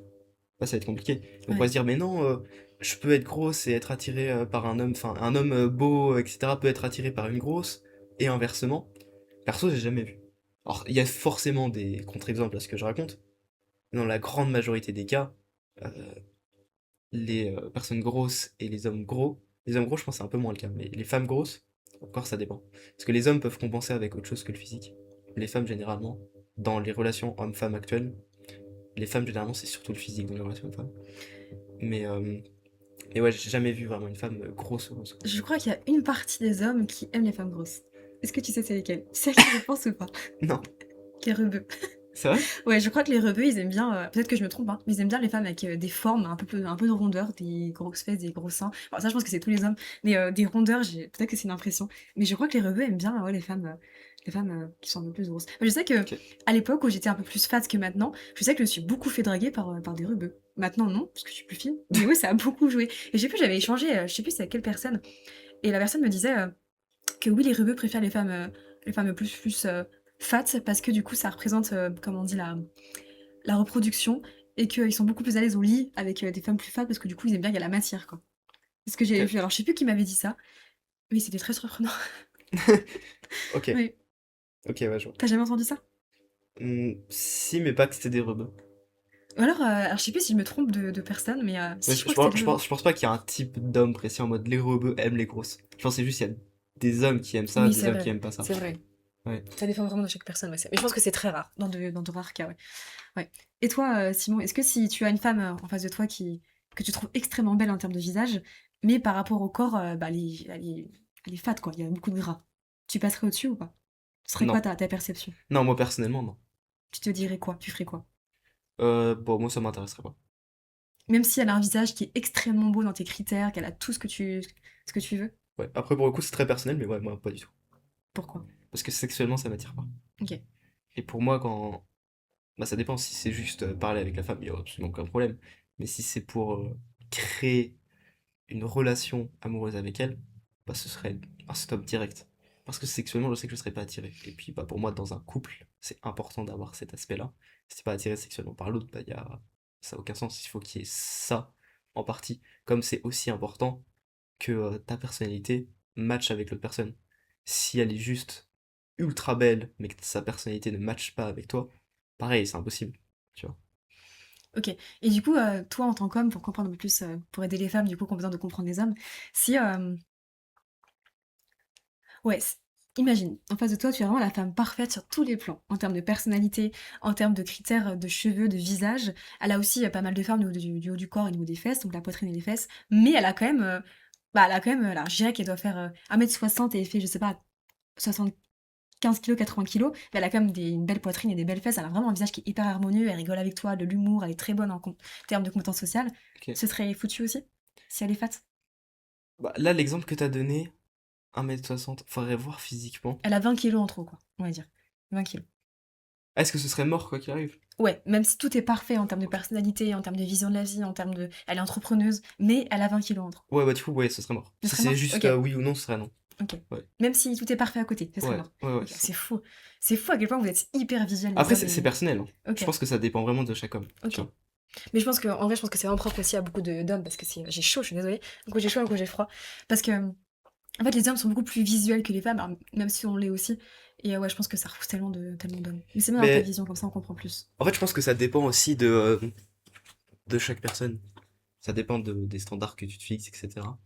bah ça va être compliqué. Donc on va Ouais. se dire, mais non, je peux être grosse et être attiré par un homme, enfin, un homme beau, etc., peut être attiré par une grosse, et inversement. Perso, j'ai jamais vu. Alors, il y a forcément des contre-exemples à ce que je raconte, mais dans la grande majorité des cas, euh, les personnes grosses et les hommes gros, je pense que c'est un peu moins le cas, mais les femmes grosses, encore ça dépend. Parce que les hommes peuvent compenser avec autre chose que le physique. Les femmes, généralement, dans les relations hommes-femmes actuelles, les femmes, généralement, c'est surtout le physique dans les relations hommes-femmes. Mais, euh, mais ouais, j'ai jamais vu vraiment une femme grosse ou grosse. Je crois qu'il y a une partie des hommes qui aiment les femmes grosses. Est-ce que tu sais c'est lesquelles? Tu sais à qui je pense ou pas? Non, Les rebeux. c'est vrai? Ouais, je crois que les rebeux, ils aiment bien, peut-être que je me trompe, hein, mais ils aiment bien les femmes avec, des formes un peu de rondeur, des grosses fesses, des gros seins. Alors ça, je pense que c'est tous les hommes, mais des rondeurs, j'ai peut-être que c'est une impression, mais je crois que les rebeux aiment bien, ouais, les femmes, les femmes qui sont un peu plus grosses. Je sais que Ok. à l'époque où j'étais un peu plus fat que maintenant, je sais que je me suis beaucoup fait draguer par des rebeux. Maintenant non, parce que je suis plus fine, mais oui, ça a beaucoup joué. Et je sais plus, j'avais échangé, je sais plus c'est avec quelle personne, et la personne me disait que oui, les rebeux préfèrent les femmes plus fat parce que du coup, ça représente, comme on dit, la reproduction et qu'ils sont beaucoup plus à l'aise au lit avec des femmes plus fat parce que du coup, ils aiment bien qu'il y a la matière, quoi. C'est ce que j'ai Ok. vu. Alors, je sais plus qui m'avait dit ça, mais c'était très surprenant. Ok. Oui. Ok, ouais, je vois. T'as jamais entendu ça? Si, mais pas que c'était des rebeux. Ou alors je sais plus si je me trompe de personne, mais Mais si, je crois que c'était des rebeux. je pense pas qu'il y a un type d'homme précis en mode les rebeux aiment les grosses. Je pense que c'est juste qu'il y a des hommes qui aiment ça, Oui, des c'est hommes qui vrai. aiment pas ça. C'est vrai. Ouais. Ça dépend vraiment de chaque personne, ouais, mais je pense que c'est très rare, dans de rares cas, ouais. Ouais. Et toi, Simon, est-ce que si tu as une femme en face de toi que tu trouves extrêmement belle en termes de visage, mais par rapport au corps, bah, elle est fat, quoi, il y a beaucoup de gras, tu passerais au-dessus ou pas? Ce serait quoi Non. ta perception? Non, moi personnellement, non. Tu te dirais quoi? Tu ferais quoi? Bon, moi ça m'intéresserait pas. Même si elle a un visage qui est extrêmement beau dans tes critères, qu'elle a tout ce que tu veux? Ouais. Après, pour le coup, c'est très personnel, mais ouais, moi pas du tout. Pourquoi? Parce que sexuellement, ça m'attire pas. Ok. Et pour moi, quand. Bah, ça dépend si c'est juste parler avec la femme, il y a absolument aucun problème. Mais si c'est pour créer une relation amoureuse avec elle, bah ce serait un stop direct. Parce que sexuellement, je sais que je serais pas attiré. Et puis, bah, pour moi, dans un couple, c'est important d'avoir cet aspect-là. Si t'es pas attiré sexuellement par l'autre, bah, ça n'a aucun sens. Il faut qu'il y ait ça en partie. Comme c'est aussi important que ta personnalité matche avec l'autre personne. Si elle est juste ultra belle, mais que sa personnalité ne matche pas avec toi, pareil, c'est impossible. Tu vois. Ok. Et du coup, toi, en tant qu'homme, pour comprendre un peu plus, pour aider les femmes, du coup, qui ont besoin de comprendre les hommes, si, ouais, imagine, en face de toi, tu as vraiment la femme parfaite sur tous les plans, en termes de personnalité, en termes de critères de cheveux, de visage. Elle a aussi pas mal de formes au niveau du haut du corps et au niveau des fesses, donc la poitrine et les fesses. Mais elle a quand même, bah, elle a quand même, alors, je dirais qu'elle doit faire 1,60 m et elle fait, je sais pas, 75 kilos, 80 kilos. Mais elle a quand même une belle poitrine et des belles fesses. Elle a vraiment un visage qui est hyper harmonieux. Elle rigole avec toi, de l'humour. Elle est très bonne en termes de compétences sociales. Ok. Ce serait foutu aussi, si elle est fat. Bah, là, l'exemple que t'as donné, 1,60 m, faudrait voir physiquement. Elle a 20 kilos en trop, quoi, on va dire. 20 kilos. Ah, est-ce que ce serait mort quoi qu'il arrive? Ouais, même si tout est parfait en termes de Ok. personnalité, en termes de vision de la vie, en termes de... Elle est entrepreneuse, mais elle a 20 kilos en trop. Ouais, bah du coup, ouais, ce serait mort. Ce Si serait c'est mort? juste Ok, oui ou non, ce serait non. ok. Ouais, Même si tout est parfait à côté, ce serait ouais, mort. ouais, ouais, Ok, c'est ça. c'est fou. C'est fou à quel point vous êtes hyper visuels, les Après, hommes. c'est personnel, hein. Ok, Je pense que ça dépend vraiment de chaque homme, tu ok. vois. Mais je pense que, en vrai, je pense que c'est vraiment propre aussi à beaucoup d'hommes, parce que j'ai chaud, je suis désolée. Un coup j'ai chaud, un coup j'ai froid. Parce que, en fait, les hommes sont beaucoup plus visuels que les femmes, alors, même si on l'est aussi. Et ouais, je pense que ça repousse tellement d'hommes. Mais c'est bien d'avoir ta Mais vision, comme ça on comprend plus. en fait, je pense que ça dépend aussi de chaque personne. Ça dépend des standards que tu te fixes, etc.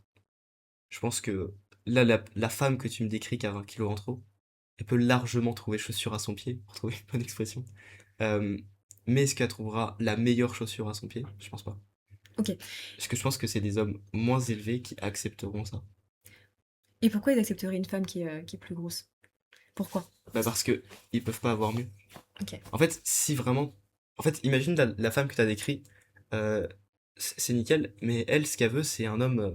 Je pense que là, la femme que tu me décris qui a 20 kilos en trop, elle peut largement trouver chaussure à son pied, pour trouver une bonne expression. Euh, mais est-ce qu'elle trouvera la meilleure chaussure à son pied? Je pense pas. Ok. Parce que je pense que c'est des hommes moins élevés qui accepteront ça. Et pourquoi ils accepteraient une femme qui est plus grosse? Pourquoi? Bah parce que ils peuvent pas avoir mieux. Ok. En fait, si vraiment. En fait, imagine la femme que tu as décrit, euh, c'est nickel, mais elle, ce qu'elle veut, c'est un homme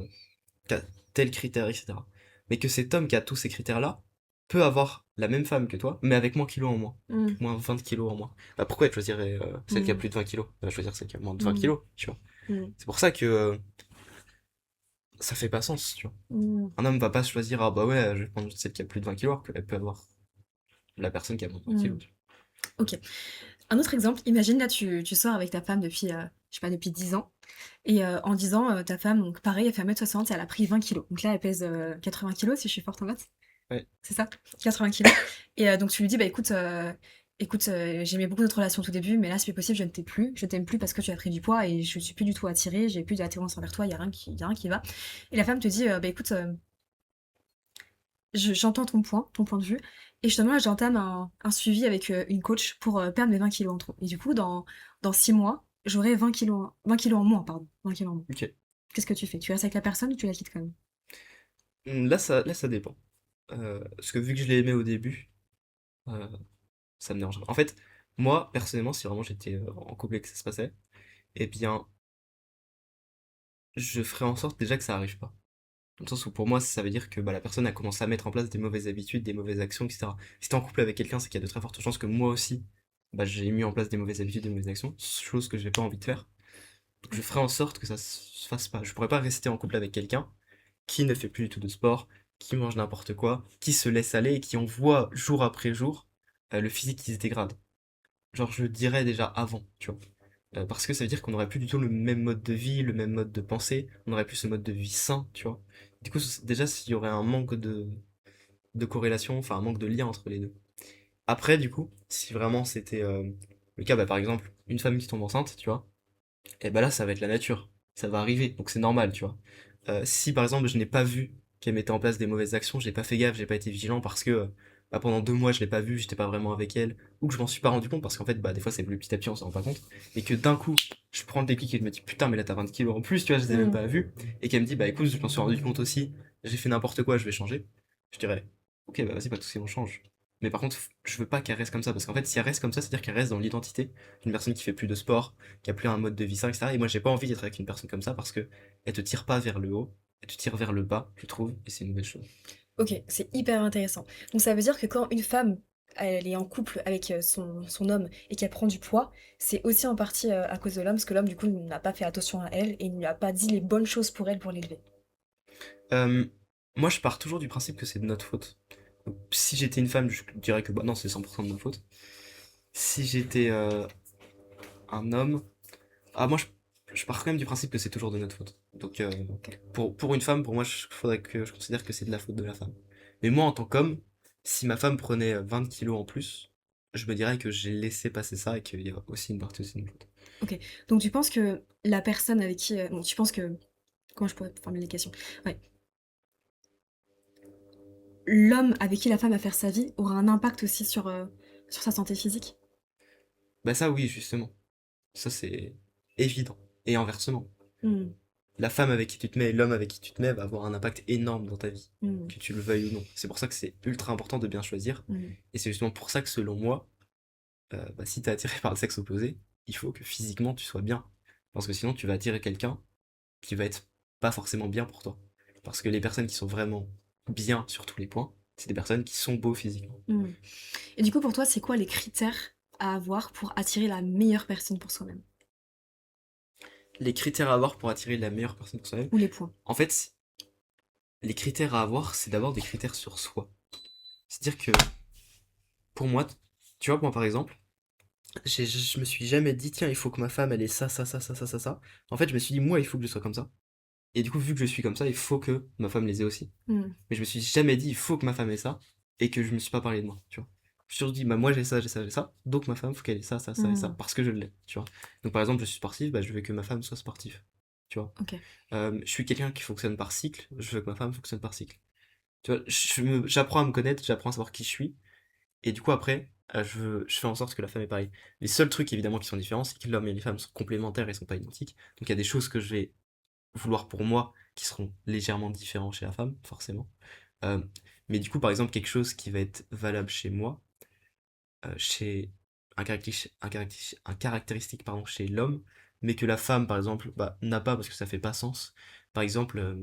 qui a tel critère, etc. Mais que cet homme qui a tous ces critères-là peut avoir la même femme que toi, mais avec moins kilos en moins. Hmm, Moins 20 kilos en moins. Bah pourquoi elle choisirait celle qui a hmm, plus de 20 kilos? Elle va choisir celle qui a moins de 20 hmm, kilos, tu vois. hmm, C'est pour ça que ça fait pas sens, tu vois. hmm, Un homme va pas se choisir, ah bah ouais, je vais prendre celle qui a plus de 20 kilos, alors qu'elle peut avoir la personne qui a moins de 20 hmm. kilos. Tu Ok. Un autre exemple, imagine là, tu sors avec ta femme depuis, je sais pas, depuis 10 ans. Et en 10 ans, ta femme, donc pareil, elle fait 1,60 m, elle a pris 20 kilos. Donc là, elle pèse 80 kilos, si je suis forte en maths. vois. Ouais. C'est ça? 80 kilos. Et donc tu lui dis, bah écoute, j'aimais beaucoup notre relation au tout début, mais là, c'est plus possible, je ne t'aime plus. Je t'aime plus parce que tu as pris du poids et je suis plus du tout attirée, j'ai plus d'attirance envers toi, y a rien qui va. Et la femme te dit, bah écoute, j'entends ton point de vue. Et justement, là, j'entame un suivi avec une coach pour perdre mes 20 kilos en trop. Et du coup, dans 6 mois, j'aurai 20 kilos en moins, pardon. 20 kilos en moins. Ok. Qu'est-ce que tu fais? Tu restes avec la personne ou tu la quittes quand même? Là, ça dépend. Parce que vu que je l'ai aimé au début, euh, ça me dérange pas. En fait, moi, personnellement, si vraiment j'étais en couple et que ça se passait, eh bien, je ferais en sorte déjà que ça arrive pas. Dans le sens où pour moi, ça veut dire que bah, la personne a commencé à mettre en place des mauvaises habitudes, des mauvaises actions, etc. Si t'es en couple avec quelqu'un, c'est qu'il y a de très fortes chances que moi aussi, bah, j'ai mis en place des mauvaises habitudes, des mauvaises actions, chose que j'ai pas envie de faire. Donc je ferai en sorte que ça se fasse pas. Je pourrais pas rester en couple avec quelqu'un qui ne fait plus du tout de sport, qui mange n'importe quoi, qui se laisse aller et qui en voit jour après jour le physique qui se dégrade. Genre je le dirais déjà avant, tu vois. Parce que ça veut dire qu'on n'aurait plus du tout le même mode de vie, le même mode de pensée, on n'aurait plus ce mode de vie sain, tu vois. Du coup, déjà, s'il y aurait un manque de corrélation, enfin un manque de lien entre les deux. Après, du coup, si vraiment c'était le cas, bah, par exemple, une femme qui tombe enceinte, tu vois, et bah là, ça va être la nature. Ça va arriver, donc c'est normal, tu vois. Si par exemple, je n'ai pas vu qu'elle mettait en place des mauvaises actions, j'ai pas fait gaffe, j'ai pas été vigilant parce que bah, pendant 2 mois, je l'ai pas vu, j'étais pas vraiment avec elle, ou que je m'en suis pas rendu compte parce qu'en fait, bah, des fois, c'est plus petit à petit, on s'en rend pas compte, et que d'un coup, je prends le déclic et je me dis putain, mais là, t'as 20 kilos en plus, tu vois, je les ai même Mmh. pas vus, et qu'elle me dit bah écoute, je m'en suis rendu compte aussi, j'ai fait n'importe quoi, je vais changer. Je dirais ok, bah vas-y, pas de soucis, on change. Mais par contre, je veux pas qu'elle reste comme ça parce qu'en fait, si elle reste comme ça, c'est-à-dire qu'elle reste dans l'identité d'une personne qui fait plus de sport, qui a plus un mode de vie sain, etc. Et moi, j'ai pas envie d'être avec une personne comme ça parce que elle te tire pas vers le haut, elle te tire vers le bas, je trouve, et c'est une mauvaise chose. OK, c'est hyper intéressant. Donc ça veut dire que quand une femme, elle est en couple avec, son homme et qu'elle prend du poids, c'est aussi en partie, à cause de l'homme, parce que l'homme, du coup, n'a pas fait attention à elle et ne lui a pas dit les bonnes choses pour elle pour l'élever. Euh, Moi, je pars toujours du principe que c'est de notre faute. Donc, si j'étais une femme, je dirais que bah non, c'est 100% de ma faute. Si j'étais un homme, moi, je pars quand même du principe que c'est toujours de notre faute. Donc, OK. pour une femme, pour moi, il faudrait que je considère que c'est de la faute de la femme. Mais moi, en tant qu'homme, si ma femme prenait 20 kilos en plus, je me dirais que j'ai laissé passer ça et qu'il y a aussi une partie aussi de ma faute. OK. Donc tu penses que la personne avec qui, donc tu penses que comment je pourrais formuler les questions? Ouais. L'homme avec qui la femme va faire sa vie aura un impact aussi sur sa santé physique? Bah ça, oui, justement. Ça, c'est évident. Et inversement. Mmh. La femme avec qui tu te mets et l'homme avec qui tu te mets va avoir un impact énorme dans ta vie, Mmh. que tu le veuilles ou non. C'est pour ça que c'est ultra important de bien choisir. Mmh. Et c'est justement pour ça que selon moi, bah, si t'es attiré par le sexe opposé, il faut que physiquement tu sois bien. Parce que sinon tu vas attirer quelqu'un qui va être pas forcément bien pour toi. Parce que les personnes qui sont vraiment bien sur tous les points, c'est des personnes qui sont beaux physiquement. Mmh. Et du coup, pour toi, c'est quoi les critères à avoir pour attirer la meilleure personne pour soi-même? Les critères à avoir pour attirer la meilleure personne pour soi-même, Ou les points? en fait, les critères à avoir, c'est d'abord des critères sur soi. C'est-à-dire que pour moi, tu vois, moi par exemple, je me suis jamais dit, tiens, il faut que ma femme, elle ait ça, ça, ça, ça, ça, ça, ça. En fait, je me suis dit, moi, il faut que je sois comme ça. Et du coup, vu que je suis comme ça, il faut que ma femme les ait aussi. Mmh. Mais je me suis jamais dit, il faut que ma femme ait ça. Et que je me suis pas parlé de moi, tu vois. Je me suis toujours dit, bah, moi, j'ai ça, j'ai ça, j'ai ça. Donc, ma femme, faut qu'elle ait ça, ça, ça et ça. Mmh. Parce que je l'ai, tu vois. Donc, par exemple, je suis sportif, bah, je veux que ma femme soit sportive. Tu vois. OK. Je suis quelqu'un qui fonctionne par cycle. Je veux que ma femme fonctionne par cycle. Tu vois, j'apprends à me connaître, j'apprends à savoir qui je suis. Et du coup, après, je fais en sorte que la femme est pareille. Les seuls trucs, évidemment, qui sont différents, c'est que l'homme et les femmes sont complémentaires et sont pas identiques. Donc, il y a des choses que je vais vouloir pour moi qui seront légèrement différents chez la femme, forcément. Euh, mais du coup, par exemple, quelque chose qui va être valable chez moi, chez un caractéristique pardon, chez l'homme, mais que la femme, par exemple, bah, n'a pas parce que ça fait pas sens. Par exemple,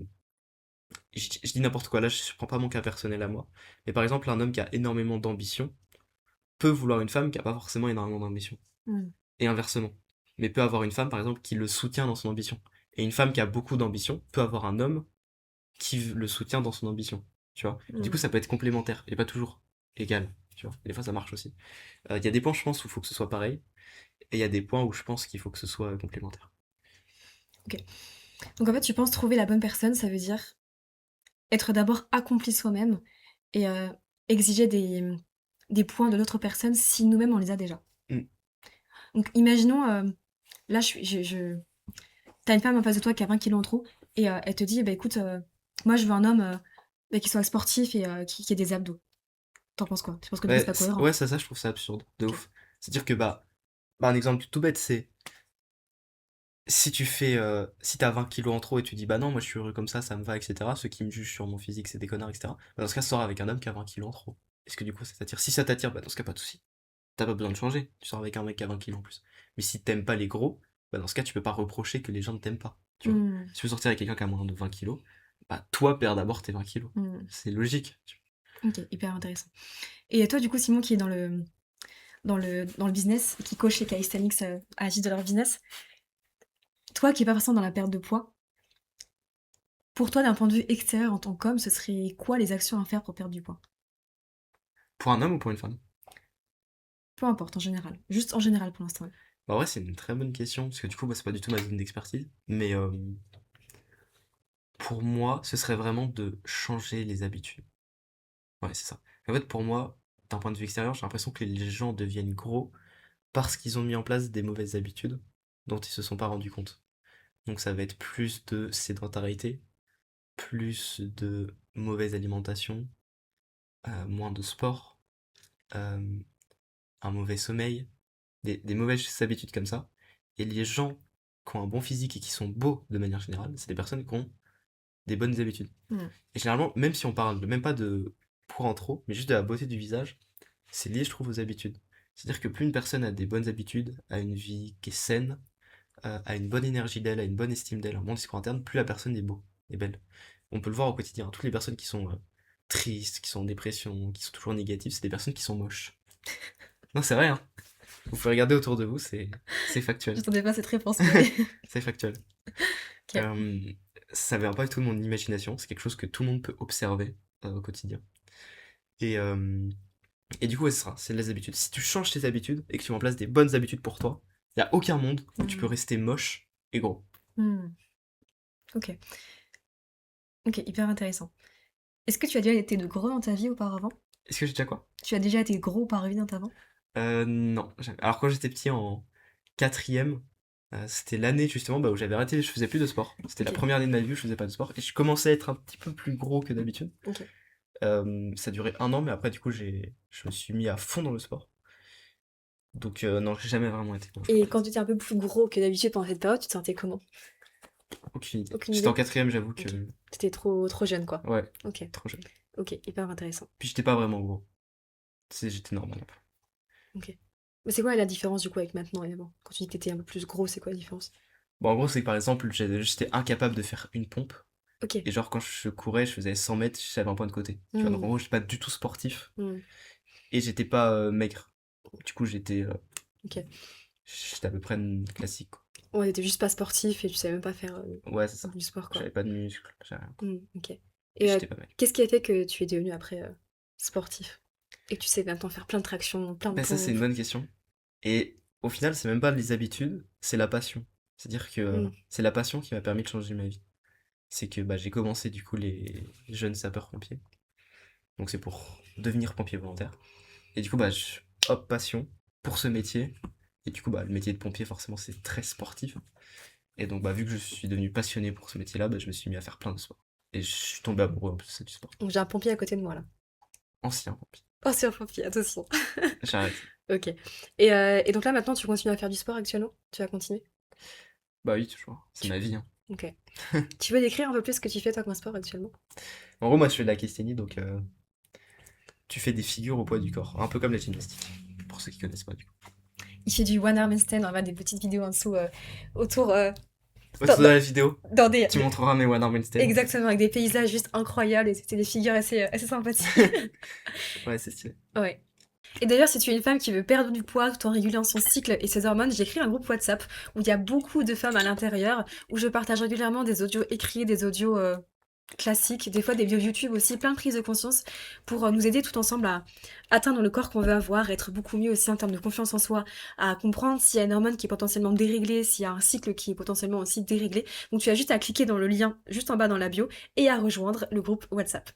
je dis n'importe quoi, là je prends pas mon cas personnel à moi, mais par exemple, un homme qui a énormément d'ambition peut vouloir une femme qui a pas forcément énormément d'ambition. Mmh. Et inversement. Mais peut avoir une femme, par exemple, qui le soutient dans son ambition. Et une femme qui a beaucoup d'ambition peut avoir un homme qui le soutient dans son ambition. Tu vois. Et du coup, Mmh. ça peut être complémentaire et pas toujours égal. Tu vois. Et des fois, ça marche aussi. Il y a des points, je pense, où il faut que ce soit pareil. Et il y a des points où je pense qu'il faut que ce soit complémentaire. OK. Donc en fait, tu penses trouver la bonne personne, ça veut dire être d'abord accompli soi-même et exiger des points de l'autre personne si nous-mêmes on les a déjà. Mm. Donc imaginons, là je suis je tu une femme en face de toi qui a 20 kilos en trop et elle te dit: «Bah écoute, moi je veux un homme, bah, qui soit sportif et qui ait des abdos». T'en penses quoi? Tu penses que du coup c'est pas cohérent? Ouais, ça, je trouve ça absurde. De OK. ouf. C'est-à-dire que, bah, un exemple tout bête, c'est si t'as 20 kilos en trop et tu dis, bah non, moi je suis heureux comme ça me va, etc. Ceux qui me jugent sur mon physique, c'est des connards, etc. Bah, dans ce cas, sors avec un homme qui a 20 kilos en trop. Est-ce que du coup ça t'attire? Si ça t'attire, bah dans ce cas, pas de souci. T'as pas besoin de changer. Tu sors avec un mec qui a 20 kilos en plus. Mais si t'aimes pas les gros, bah dans ce cas, tu peux pas reprocher que les gens ne t'aiment pas. Tu vois. Mmh. Si tu veux sortir avec quelqu'un qui a moins de 20 kilos, bah, toi, perds d'abord tes 20 kilos. Mmh. C'est logique. OK, hyper intéressant. Et toi, du coup, Simon, qui est dans le business et qui coach les calisthenics, à la suite de leur business, toi qui es pas forcément dans la perte de poids, pour toi, d'un point de vue extérieur en tant qu'homme, ce serait quoi les actions à faire pour perdre du poids? Pour un homme ou pour une femme? Peu importe, en général. Juste en général pour l'instant. Bah, en vrai, c'est une très bonne question, parce que du coup, moi, c'est pas du tout ma zone d'expertise. Mais pour moi, ce serait vraiment de changer les habitudes. Ouais, c'est ça. En fait, pour moi, d'un point de vue extérieur, j'ai l'impression que les gens deviennent gros parce qu'ils ont mis en place des mauvaises habitudes dont ils se sont pas rendus compte. Donc ça va être plus de sédentarité, plus de mauvaise alimentation, moins de sport, euh, un mauvais sommeil, des mauvaises habitudes comme ça. Et les gens qui ont un bon physique et qui sont beaux de manière générale, c'est des personnes qui ont des bonnes habitudes. Mmh. Et généralement, même si on parle même pas de pour en trop, mais juste de la beauté du visage, c'est lié, je trouve, aux habitudes. C'est-à-dire que plus une personne a des bonnes habitudes, a une vie qui est saine, a une bonne énergie d'elle, a une bonne estime d'elle, un bon discours interne, plus la personne est beau, est belle. On peut le voir au quotidien. Toutes les personnes qui sont tristes, qui sont en dépression, qui sont toujours négatives, c'est des personnes qui sont moches. Non, c'est vrai, hein. Vous pouvez regarder autour de vous, c'est factuel. J'attendais pas cette réponse, mais C'est factuel. OK. Euh, Ça vient pas du tout de mon imagination, c'est quelque chose que tout le monde peut observer au quotidien. Et, euh, et du coup, ouais, c'est les habitudes. Si tu changes tes habitudes et que tu mets en place des bonnes habitudes pour toi, il n'y a aucun monde où tu peux Mmh. rester moche et gros. Mmh. OK. OK, hyper intéressant. Est-ce que tu as déjà été de gros dans ta vie auparavant? Est-ce que j'ai déjà quoi? Tu as déjà été gros auparavant? Non. Alors quand j'étais petit en quatrième, c'était l'année justement bah, où j'avais arrêté, je faisais plus de sport. C'était la OK. première année de ma vie où je faisais pas de sport et je commençais à être un petit peu plus gros que d'habitude. OK. Ça a duré un an, mais après du coup je me suis mis à fond dans le sport. Donc non, j'ai jamais vraiment été gros, je Et pourrais dire quand ça. tu étais un peu plus gros que d'habitude pendant cette période, tu te sentais comment? Aucune idée. Aucune J'étais en idée? quatrième, j'avoue OK. que Tu trop jeune, quoi. ouais, OK. trop jeune. OK, hyper intéressant. Puis j'étais pas vraiment gros. J'étais normal après. OK. Mais c'est quoi la différence, du coup, avec maintenant et avant? Quand tu dis que tu étais un peu plus gros, c'est quoi la différence? Bon, en gros, c'est que par exemple, j'étais incapable de faire une pompe. OK. Et genre, quand je courais, je faisais 100 mètres, j'avais un point de côté. Tu vois, donc en Mmh. gros, j'étais pas du tout sportif. Mmh. Et j'étais pas maigre. Du coup, OK. j'étais à peu près classique, quoi. Ouais, tu juste pas sportif et tu savais même pas faire, Ouais, c'est ça. du sport, quoi. J'avais pas de muscles, j'avais rien, quoi. Mmh, OK. Et Et j'étais pas maigre. qu'est-ce qui a fait que tu es devenu après, sportif? Et que tu sais maintenant faire plein de tractions, plein de Ben, ça, c'est une pompes? bonne question. Et au final, c'est même pas les habitudes, c'est la passion. C'est-à-dire que Mmh. c'est la passion qui m'a permis de changer ma vie. C'est que bah, j'ai commencé du coup les jeunes sapeurs-pompiers. Donc c'est pour devenir pompier volontaire. Et du coup, bah, hop, passion pour ce métier. Et du coup, bah, le métier de pompier, forcément, c'est très sportif. Et donc, bah, vu que je suis devenu passionné pour ce métier-là, bah, je me suis mis à faire plein de sport. Et je suis tombé amoureux en plus c'est du sport. Donc j'ai un pompier à côté de moi, là. Ancien pompier. Oh, c'est un pompier, attention. J'ai arrêté. OK. Et donc là, maintenant, tu continues à faire du sport actuellement? Tu vas continuer? Bah oui, toujours. C'est Tu ma vie, hein. OK. Tu peux décrire un peu plus ce que tu fais, toi, comme sport actuellement? En gros, moi, je fais de la calisthénie, donc tu fais des figures au poids du corps. Un peu comme la gymnastique. Pour ceux qui connaissent pas, du coup. Il fait du one arm handstand, on va des petites vidéos en dessous, autour, Ouais, dans dans la vidéo, dans des tu montreras mes one arm handstand. exactement, avec des paysages juste incroyables et c'était des figures assez sympathiques. Ouais, c'est stylé. Ouais. Et d'ailleurs, si tu es une femme qui veut perdre du poids tout en régulant son cycle et ses hormones, j'ai créé un groupe WhatsApp où il y a beaucoup de femmes à l'intérieur, où je partage régulièrement des audios écrits, des audios classiques, des fois des vidéos YouTube aussi, plein de prises de conscience pour nous aider tout ensemble à atteindre le corps qu'on veut avoir, être beaucoup mieux aussi en termes de confiance en soi, à comprendre s'il y a une hormone qui est potentiellement déréglée, s'il y a un cycle qui est potentiellement aussi déréglé. Donc tu as juste à cliquer dans le lien juste en bas dans la bio et à rejoindre le groupe WhatsApp.